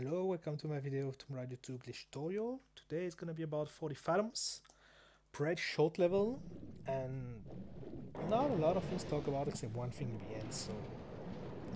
Hello, welcome to my video of Tomb Raider 2 glitch tutorial. Today is gonna be about 40 fathoms, pretty short level, and not a lot of things to talk about except one thing in the end, so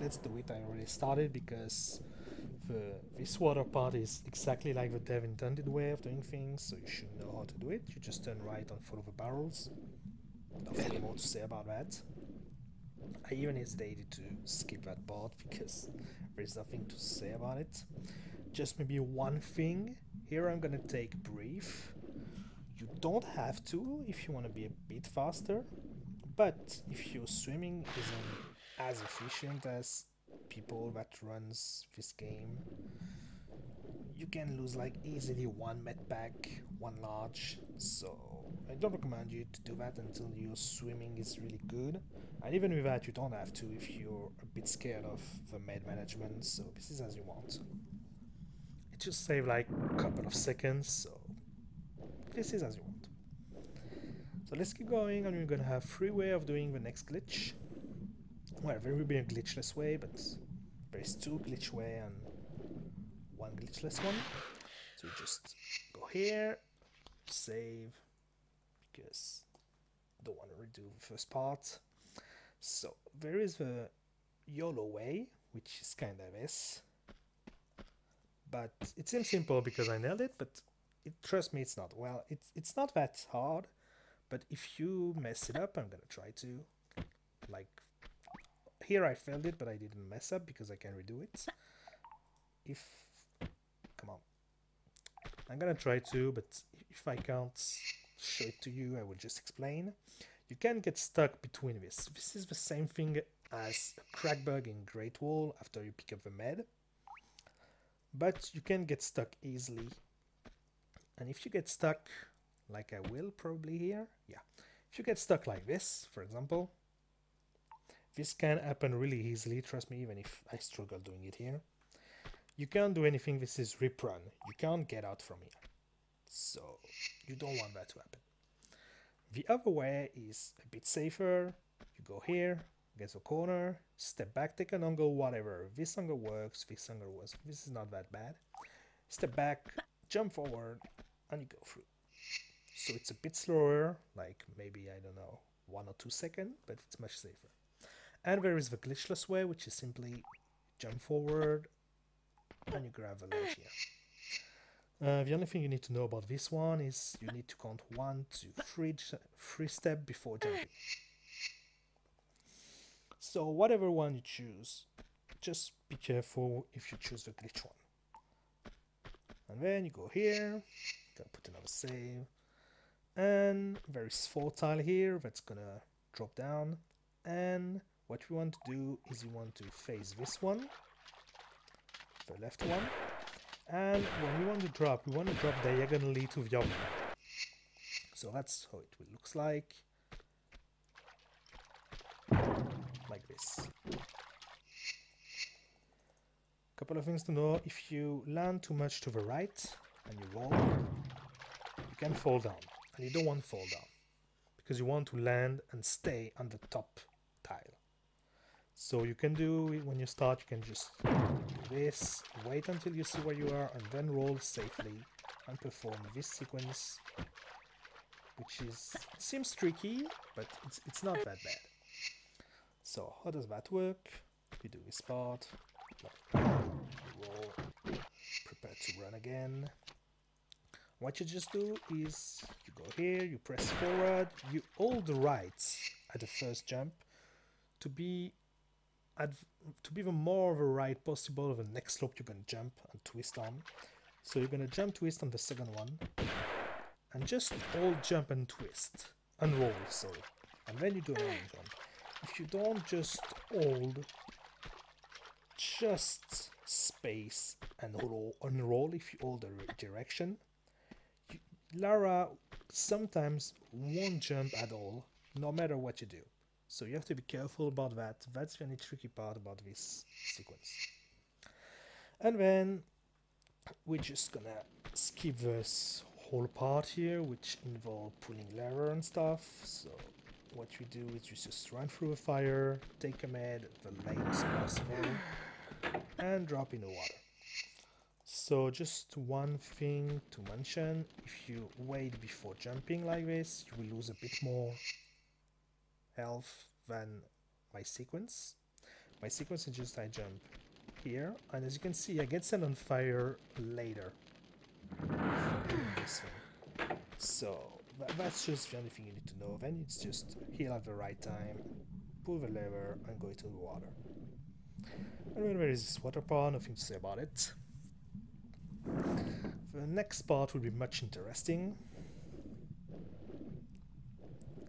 let's do it. I already started because this water part is exactly like the dev intended way of doing things, so you should know how to do it. You just turn right and follow the barrels. Nothing more to say about that. I even hesitated to skip that part because there's nothing to say about it. Just maybe one thing. Here I'm gonna take brief. You don't have to if you want to be a bit faster, but if your swimming isn't as efficient as people that runs this game, you can lose like easily one med pack, one large, so I don't recommend you to do that until your swimming is really good. And even with that, you don't have to if you're a bit scared of the med management, so this is as you want. It just saves like a couple of seconds, so this is as you want. So let's keep going, and we're gonna have three ways of doing the next glitch. Well, there will be a glitchless way, but there's two glitch way and one glitchless one. So we just go here, save, because I don't want to redo the first part. So there is the YOLO way, which is kind of this. But it seems simple because I nailed it, but trust me, it's not. Well, it's not that hard, but if you mess it up, I'm gonna try to. Like, here I failed it, but I didn't mess up because I can redo it. Come on. I'm gonna try to, but if I can't show it to you, I will just explain. You can get stuck between this. This is the same thing as a crack bug in Great Wall after you pick up the med. But you can get stuck easily. And if you get stuck, like I will probably here, yeah. If you get stuck like this, for example, this can happen really easily, trust me, even if I struggle doing it here. You can't do anything, this is rip run. You can't get out from here. So, you don't want that to happen. The other way is a bit safer. You go here, get the corner, step back, take an angle, whatever. This angle works, this angle works. This is not that bad. Step back, jump forward, and you go through. So it's a bit slower, like maybe, I don't know, 1 or 2 seconds, but it's much safer. And there is the glitchless way, which is simply jump forward, and you grab the ledge here. The only thing you need to know about this one is you need to count 1, 2, 3 steps before jumping. So whatever one you choose, just be careful if you choose the glitch one. And then you go here, gonna put another save, and there is 4 tile here that's gonna drop down, and what we want to do is you want to face this one, the left one, and when we want to drop diagonally to the other. So that's how it will looks like this. Couple of things to know: if you land too much to the right and you roll, you can fall down, and you don't want to fall down because you want to land and stay on the top tile. So you can do it when you start, you can just do this, wait until you see where you are, and then roll safely and perform this sequence, which seems tricky, but it's not that bad. So how does that work? We do this part, roll, prepare to run again. What you just do is you go here, you press forward, you hold the right at the first jump to be the more of a right possible of the next slope you're going to jump and twist on. So you're going to jump twist on the second one, and just hold jump and twist, and roll, sorry, and then you do another jump. If you don't just hold, just space and unroll if you hold the direction, Lara sometimes won't jump at all, no matter what you do. So you have to be careful about that. That's the only tricky part about this sequence. And then we're just gonna skip this whole part here, which involves pulling lever and stuff. So what we do is we just run through a fire, take a med the latest possible, and drop in the water. So just one thing to mention, if you wait before jumping like this, you will lose a bit more health than my sequence. My sequence is just I jump here, and as you can see I get set on fire later for doing this thing. So that's just the only thing you need to know. Then it's just heal at the right time, pull the lever and go into the water. And when there is this water part, nothing to say about it. The next part will be much interesting.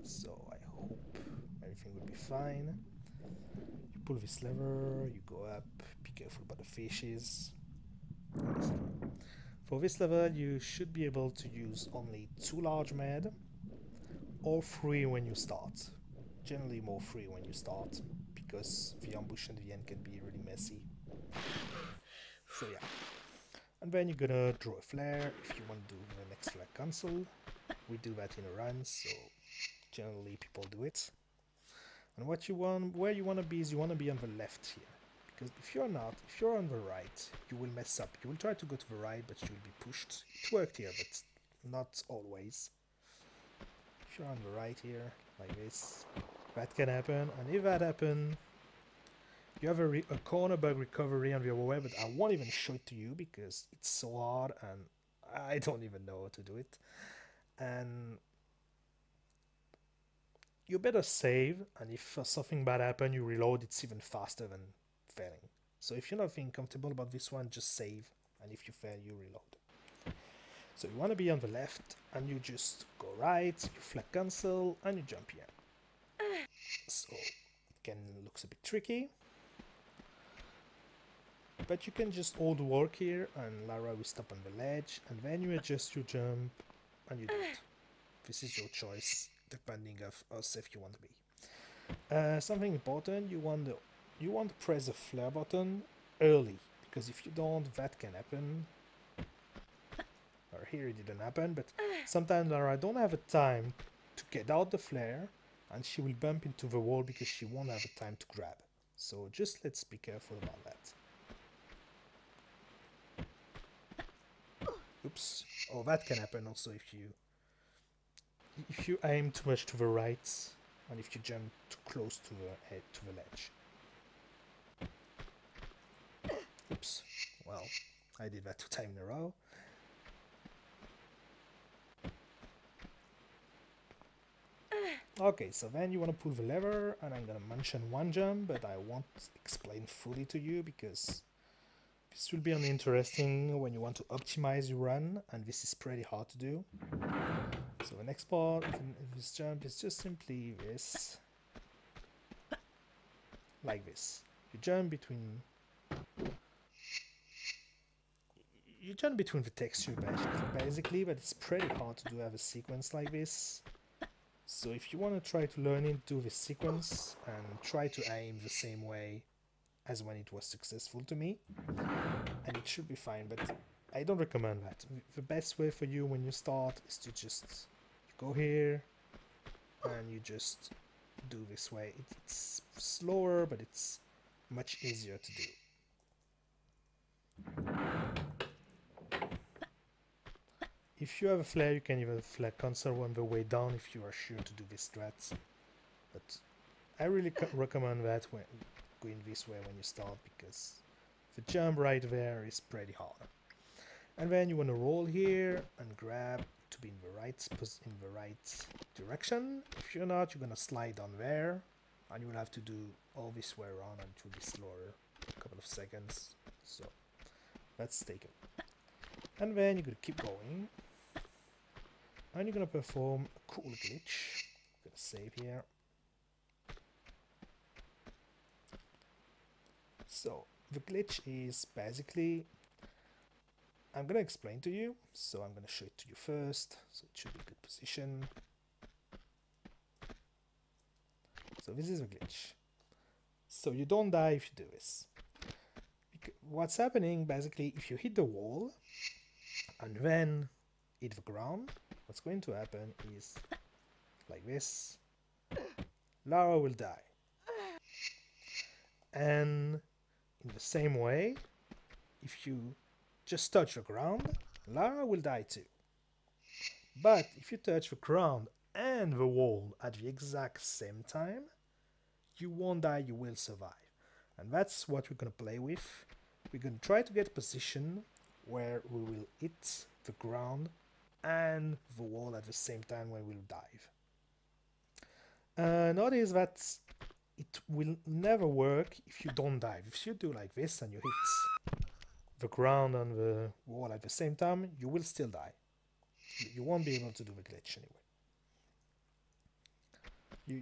So I hope everything will be fine. You pull this lever, you go up, be careful about the fishes. For this level you should be able to use only 2 large med or 3 when you start. Generally more 3 when you start, because the ambush in the end can be really messy. So yeah. And then you're gonna draw a flare if you want to do the next flare cancel. We do that in a run, so generally people do it. And what you want, where you want to be is you want to be on the left here. Because if you're not, if you're on the right, you will mess up. You will try to go to the right, but you will be pushed. It worked here, but not always. If you're on the right here, like this, that can happen. And if that happens, you have a corner bug recovery on the other way, but I won't even show it to you because it's so hard and I don't even know how to do it. And you better save, and if something bad happens, you reload. It's even faster than failing. So if you're not feeling comfortable about this one, just save, and if you fail, you reload. So you want to be on the left, and you just go right, you flag cancel, and you jump here. So it can looks a bit tricky, but you can just hold work here, and Lara will stop on the ledge, and then you adjust your jump, and you do it. This is your choice, depending of how safe you want to be. Something important, you want to press the flare button early, because if you don't, that can happen. Or here it didn't happen, but sometimes Lara don't have a time to get out the flare, and she will bump into the wall because she won't have a time to grab. So just let's be careful about that. Oops. Oh, that can happen also if you aim too much to the right, and if you jump too close to the ledge. Oops. Well, I did that 2 times in a row. Okay, so then you want to pull the lever, and I'm gonna mention one jump, but I won't explain fully to you because this will be only interesting when you want to optimize your run, and this is pretty hard to do. So the next part of this jump is just simply this. Like this. You jump between the texture basically, but it's pretty hard to have a sequence like this. So if you want to try to learn it, do this sequence and try to aim the same way as when it was successful to me, and it should be fine, but I don't recommend that. The best way for you when you start is to just go here and you just do this way. It's slower, but it's much easier to do. If you have a flare, you can even flag cancel on the way down if you are sure to do this strat. But I really recommend that when going this way when you start, because the jump right there is pretty hard. And then you want to roll here and grab to be in the right direction. If you're not, you're gonna slide down there, and you will have to do all this way around, and it will be slower, a couple of seconds. So let's take it. And then you're gonna keep going, and you're gonna perform a cool glitch. I'm gonna save here. So the glitch is basically, I'm gonna explain to you, so I'm gonna show it to you first, so it should be a good position. So this is a glitch. So you don't die if you do this. What's happening basically, if you hit the wall and then hit the ground, what's going to happen is like this. Lara will die. And in the same way, if you just touch the ground, Lara will die too. But if you touch the ground and the wall at the exact same time, you won't die, you will survive. And that's what we're going to play with. We're going to try to get a position where we will hit the ground and the wall at the same time when we'll dive. Notice that it will never work if you don't dive. If you do like this and you hit the ground and the wall at the same time, you will still die. You won't be able to do the glitch anyway.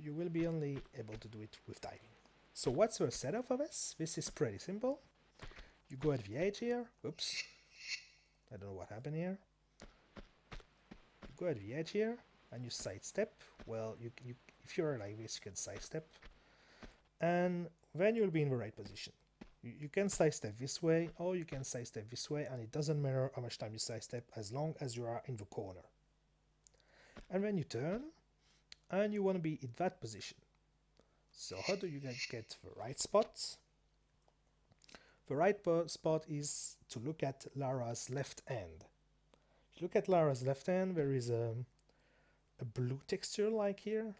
You will be only able to do it with diving. So what's the setup for this? This is pretty simple. You go at the edge here. Oops. I don't know what happened here. You go at the edge here and you sidestep. Well, if you're like this, you can sidestep. And then you'll be in the right position. You can sidestep this way or you can sidestep this way, and it doesn't matter how much time you sidestep as long as you are in the corner. And then you turn and you want to be in that position. So how do you get the right spot? The right spot is to look at Lara's left hand. If you look at Lara's left hand, there is a blue texture like here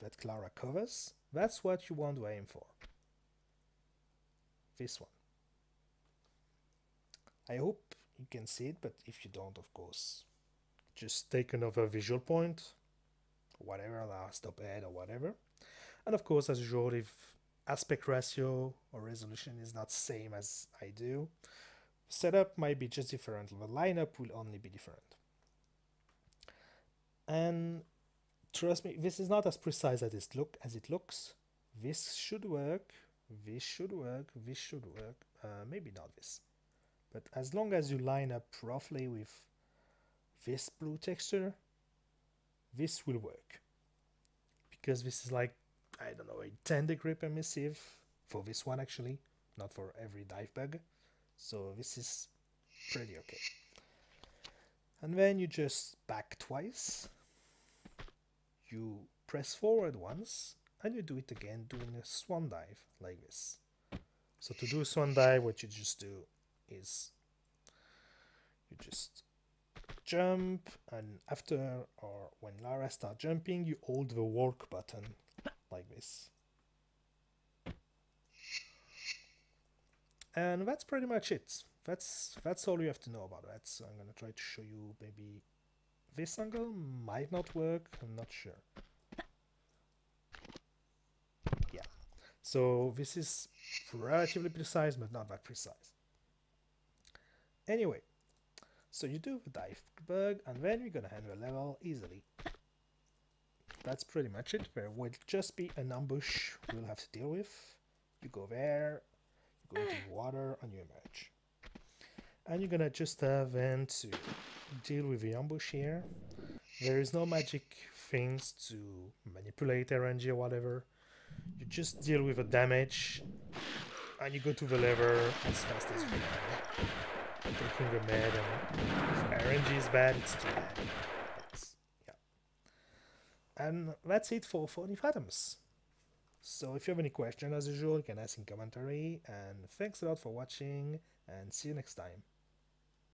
that Lara covers. That's what you want to aim for. This one. I hope you can see it, but if you don't, of course, just take another visual point, whatever, stop ahead or whatever. And of course, as usual, if aspect ratio or resolution is not same as I do, setup might be just different. The lineup will only be different. And trust me, this is not as precise as it looks. This should work. This should work. This should work. Maybe not this. But as long as you line up roughly with this blue texture, this will work. Because this is like, I don't know, a 10-degree permissive for this one actually, not for every dive bug. So this is pretty okay. And then you just back twice. You press forward once, and you do it again doing a swan dive like this. So to do a swan dive, what you just do is you just jump, and after or when Lara starts jumping, you hold the walk button like this. And that's pretty much it. That's all you have to know about that. So I'm gonna try to show you. Maybe this angle might not work, I'm not sure. Yeah, so this is relatively precise, but not that precise. Anyway, so you do the dive bug, and then you're gonna handle the level easily. That's pretty much it. There will just be an ambush we'll have to deal with. You go there, you go into the water, and you emerge. And you're gonna just have then to deal with the ambush here. There is no magic things to manipulate RNG or whatever. You just deal with the damage, and you go to the lever as fast as you can. Taking the med, and if RNG is bad, it's too bad. Yeah. And that's it for 40 fathoms. So if you have any question, as usual, you can ask in commentary. And thanks a lot for watching, and see you next time.